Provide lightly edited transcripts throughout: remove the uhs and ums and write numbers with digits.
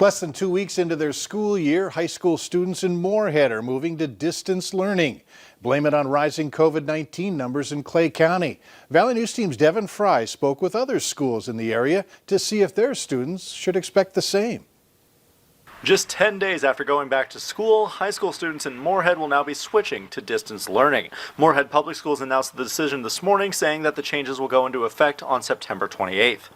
Less than 2 weeks into their school year, high school students in Moorhead are moving to distance learning. Blame it on rising COVID-19 numbers in Clay County. Valley News Team's Devin Fry spoke with other schools in the area to see if their students should expect the same. Just 10 days after going back to school, high school students in Moorhead will now be switching to distance learning. Moorhead Public Schools announced the decision this morning, saying that the changes will go into effect on September 28th.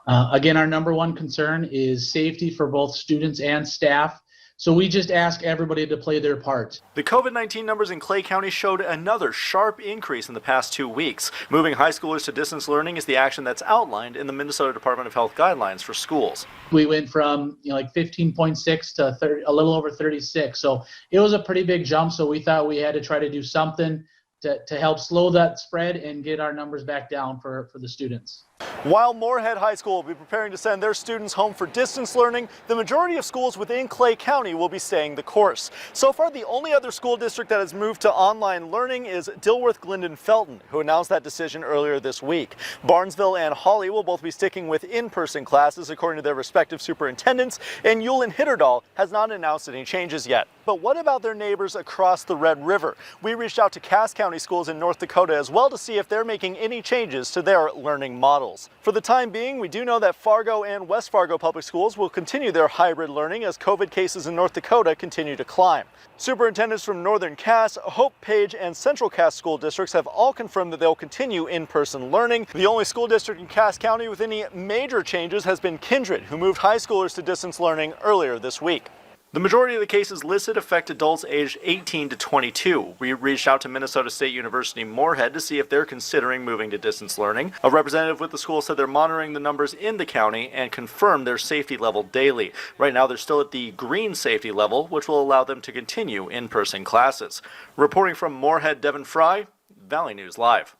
Again, our number one concern is safety for both students and staff. So we just ask everybody to play their part. The COVID-19 numbers in Clay County showed another sharp increase in the past 2 weeks. Moving high schoolers to distance learning is the action that's outlined in the Minnesota Department of Health guidelines for schools. We went from like 15.6 to a little over 36. So it was a pretty big jump. So we thought we had to try to do something to help slow that spread and get our numbers back down for the students. While Moorhead High School will be preparing to send their students home for distance learning, the majority of schools within Clay County will be staying the course. So far, the only other school district that has moved to online learning is Dilworth, Glendon, Felton, who announced that decision earlier this week. Barnesville and Hawley will both be sticking with in-person classes according to their respective superintendents, and Ewell and Hitterdal has not announced any changes yet. But what about their neighbors across the Red River? We reached out to Cass County schools in North Dakota as well to see if they're making any changes to their learning models. For the time being, we do know that Fargo and West Fargo public schools will continue their hybrid learning as COVID cases in North Dakota continue to climb. Superintendents from Northern Cass, Hope, Page, and Central Cass school districts have all confirmed that they'll continue in-person learning. The only school district in Cass County with any major changes has been Kindred, who moved high schoolers to distance learning earlier this week. The majority of the cases listed affect adults aged 18 to 22. We reached out to Minnesota State University Moorhead to see if they're considering moving to distance learning. A representative with the school said they're monitoring the numbers in the county and confirmed their safety level daily. Right now they're still at the green safety level, which will allow them to continue in-person classes. Reporting from Moorhead, Devin Fry, Valley News Live.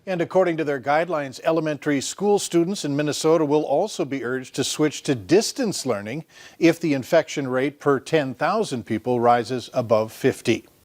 And according to their guidelines, elementary school students in Minnesota will also be urged to switch to distance learning if the infection rate per 10,000 people rises above 50.